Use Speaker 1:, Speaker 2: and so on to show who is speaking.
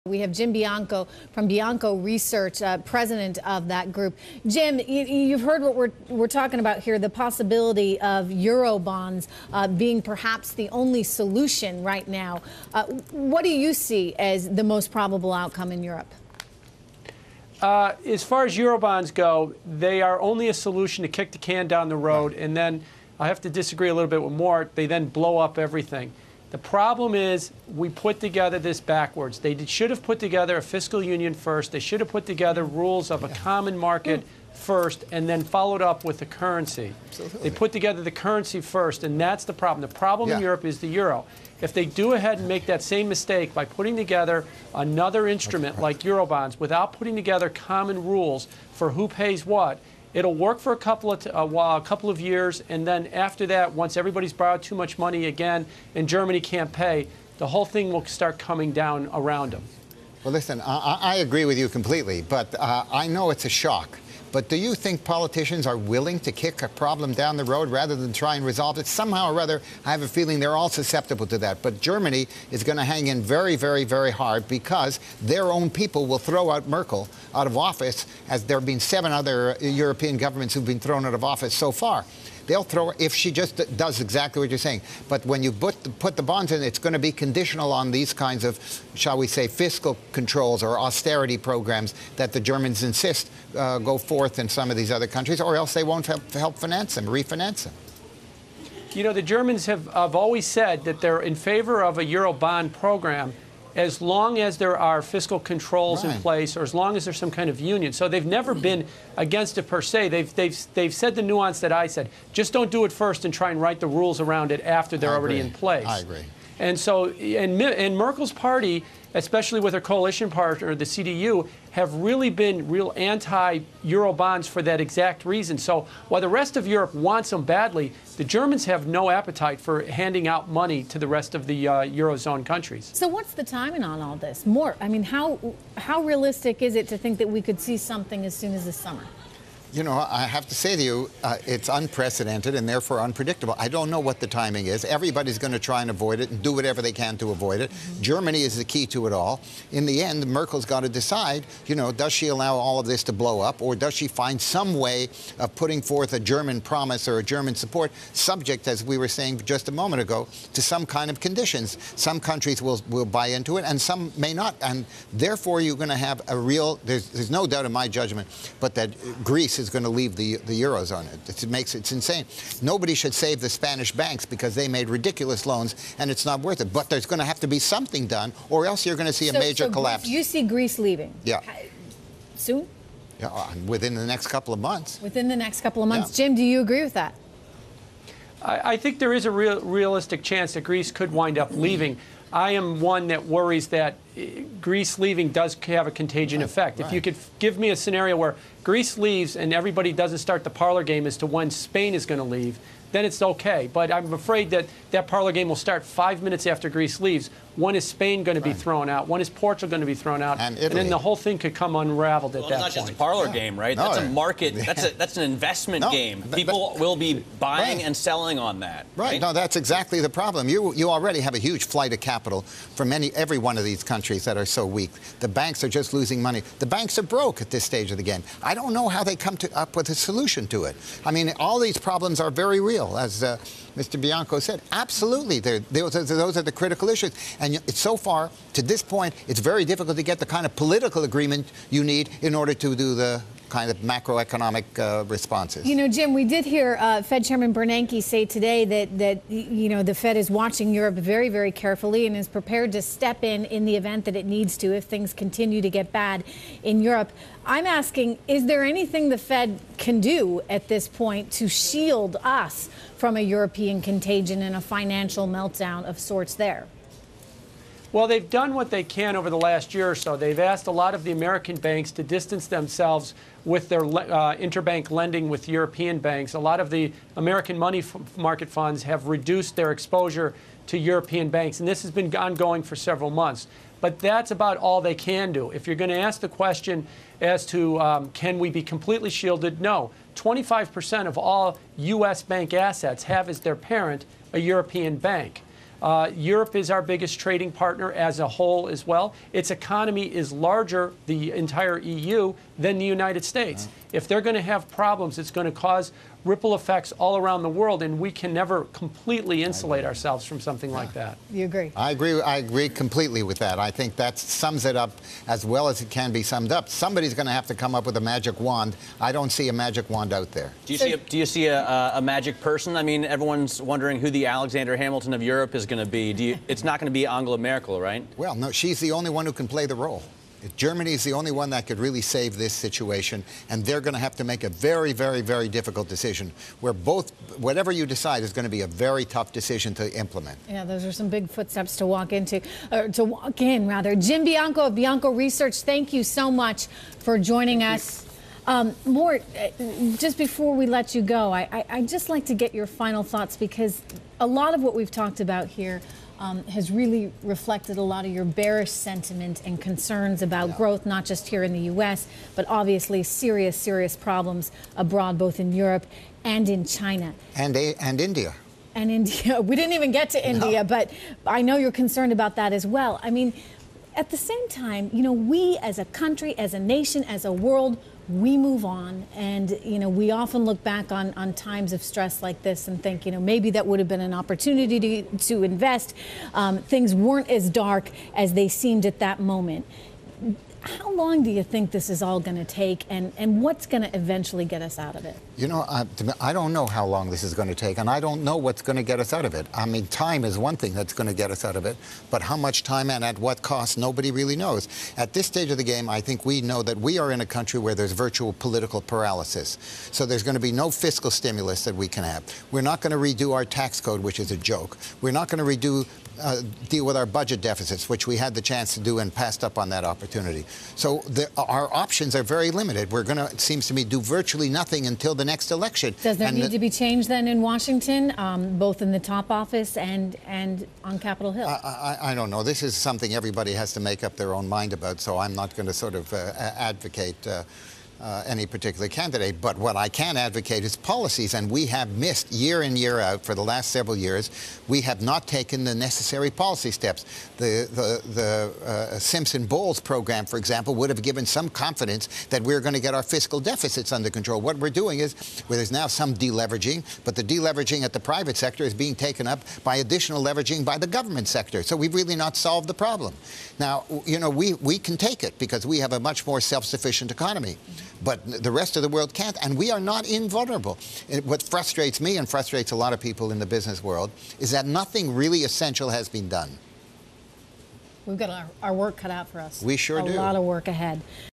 Speaker 1: We have Jim Bianco from Bianco Research, president of that group. Jim, you've heard what we're talking about here, the possibility of Euro bonds being perhaps the only solution right now. What do you see as the most probable outcome in Europe?
Speaker 2: As far as Eurobonds go, they are only a solution to kick the can down the road, and then I have to disagree a little bit with Mort. They then blow up everything. The problem is we put together this backwards. They should have put together a fiscal union first. They should have put together rules of a common market first and then followed up with the currency. Absolutely. They put together the currency first, and that's the problem. The problem in Europe is the euro. If they do ahead and make that same mistake by putting together another instrument like Eurobonds without putting together common rules for who pays what, it'll work for a couple of years, and then after that, once everybody's borrowed too much money again and Germany can't pay, the whole thing will start coming down around them.
Speaker 3: Well, listen, I agree with you completely, but I know it's a shock. But do you think politicians are willing to kick a problem down the road rather than try and resolve it? Somehow or other, I have a feeling they're all susceptible to that. But Germany is going to hang in very, very, very hard because their own people will throw out Merkel out of office, as there have been 7 other European governments who've been thrown out of office so far. They'll throw her if she just does exactly what you're saying. But when you put the bonds in, it's going to be conditional on these kinds of, shall we say, fiscal controls or austerity programs that the Germans insist go forth in some of these other countries, or else they won't help finance them, refinance them.
Speaker 2: You know, the Germans have always said that they're in favor of a Euro bond program as long as there are fiscal controls in place, or as long as there's some kind of union. So they've never been against it per se. They've said the nuance that I said. Just don't do it first and try and write the rules around it after they're already in place.
Speaker 3: I agree.
Speaker 2: And so, and Merkel's party, especially with her coalition partner, the CDU, have really been real anti-Euro bonds for that exact reason. So while the rest of Europe wants them badly, the Germans have no appetite for handing out money to the rest of the Eurozone countries.
Speaker 1: So what's the timing on all this? I mean, how realistic is it to think that we could see something as soon as this summer?
Speaker 3: You know, I have to say to you, it's unprecedented and therefore unpredictable. I don't know what the timing is. Everybody's going to try and avoid it and do whatever they can to avoid it. Germany is the key to it all. In the end, Merkel's got to decide, you know, does she allow all of this to blow up, or does she find some way of putting forth a German promise or a German support, subject, as we were saying just a moment ago, to some kind of conditions. Some countries will buy into it and some may not. And therefore, you're going to have a real, there's no doubt in my judgment, but that Greece is going to leave the Eurozone. It's insane. Nobody should save the Spanish banks because they made ridiculous loans and it's not worth it. But there's going to have to be something done, or else you're going to see a major collapse.
Speaker 1: You see Greece leaving?
Speaker 3: Yeah.
Speaker 1: Soon?
Speaker 3: Yeah, within the next couple of months.
Speaker 1: Within the next couple of months. Yeah. Jim, do you agree with that?
Speaker 2: I think there is a realistic chance that Greece could wind up leaving. I am one that worries that Greece leaving does have a contagion effect. If you could give me a scenario where Greece leaves and everybody doesn't start the parlor game as to when Spain is going to leave, then it's okay. But I'm afraid that that parlor game will start 5 minutes after Greece leaves. When is Spain going to be thrown out? When is Portugal going to be thrown out? And then the whole thing could come unraveled at that point.
Speaker 4: It's not just a parlor game, right? No, that's a market. That's an investment game. People will be buying and selling on that.
Speaker 3: Right. No, that's exactly the problem. You already have a huge flight of capital from every one of these countries that are so weak. The banks are just losing money. The banks are broke at this stage of the game. I don't know how they come up with a solution to it. I mean, all these problems are very real, as Mr. Bianco said. Absolutely, those are the critical issues. And so far, to this point, it's very difficult to get the kind of political agreement you need in order to do the kind of macroeconomic responses.
Speaker 1: You know, Jim, we did hear Fed Chairman Bernanke say today that you know, the Fed is watching Europe very, very carefully and is prepared to step in the event that it needs to if things continue to get bad in Europe. I'm asking, is there anything the Fed can do at this point to shield us from a European contagion and a financial meltdown of sorts there?
Speaker 2: Well, they've done what they can over the last year or so. They've asked a lot of the American banks to distance themselves with their interbank lending with European banks. A lot of the American money market funds have reduced their exposure to European banks, and this has been ongoing for several months. But that's about all they can do. If you're going to ask the question as to can we be completely shielded, no. 25% of all U.S. bank assets have as their parent a European bank. Europe is our biggest trading partner as a whole as well. Its economy is larger, the entire EU, than the United States. If they're going to have problems, it's going to cause ripple effects all around the world, and we can never completely insulate ourselves from something like that.
Speaker 1: You agree?
Speaker 3: I agree completely with that. I think that sums it up as well as it can be summed up. Somebody's going to have to come up with a magic wand. I don't see a magic wand out there.
Speaker 4: Do you see a magic person? I mean, everyone's wondering who the Alexander Hamilton of Europe is going to be. It's not going to be Angela Merkel, right?
Speaker 3: Well, no, she's the only one who can play the role. Germany is the only one that could really save this situation, and they're going to have to make a very, very, very difficult decision where whatever you decide is going to be a very tough decision to implement.
Speaker 1: Yeah, those are some big footsteps to walk in, rather. Jim Bianco of Bianco Research, thank you so much for joining us. Mort, just before we let you go, I'd just like to get your final thoughts, because a lot of what we've talked about here has really reflected a lot of your bearish sentiment and concerns about growth, not just here in the U.S., but obviously serious, serious problems abroad, both in Europe and in China.
Speaker 3: And India.
Speaker 1: And India. We didn't even get to India, but I know you're concerned about that as well. I mean, at the same time, you know, we as a country, as a nation, as a world, we move on, and you know, we often look back on times of stress like this and think, you know, maybe that would have been an opportunity to invest. Things weren't as dark as they seemed at that moment. How long do you think this is all going to take, and what's going to eventually get us out of it?
Speaker 3: You know, I don't know how long this is going to take, and I don't know what's going to get us out of it. I mean, time is one thing that's going to get us out of it, but how much time and at what cost, nobody really knows. At this stage of the game, I think we know that we are in a country where there's virtual political paralysis. So there's going to be no fiscal stimulus that we can have. We're not going to redo our tax code, which is a joke. We're not going to deal with our budget deficits, which we had the chance to do and passed up on that opportunity. So our options are very limited. We're going to, it seems to me, do virtually nothing until the next election.
Speaker 1: Does there need to be change then in Washington, both in the top office and on Capitol Hill?
Speaker 3: I don't know. This is something everybody has to make up their own mind about, so I'm not going to sort of advocate any particular candidate. But what I can advocate is policies, and we have missed year in, year out for the last several years. We have not taken the necessary policy steps. The Simpson-Bowles program, for example, would have given some confidence that we're going to get our fiscal deficits under control. What we're doing is, there's now some deleveraging, but the deleveraging at the private sector is being taken up by additional leveraging by the government sector. So we've really not solved the problem. Now, you know, we can take it because we have a much more self-sufficient economy. But the rest of the world can't, and we are not invulnerable. What frustrates me and frustrates a lot of people in the business world is that nothing really essential has been done.
Speaker 1: We've got our work cut out for us.
Speaker 3: We sure do.
Speaker 1: A lot of work ahead.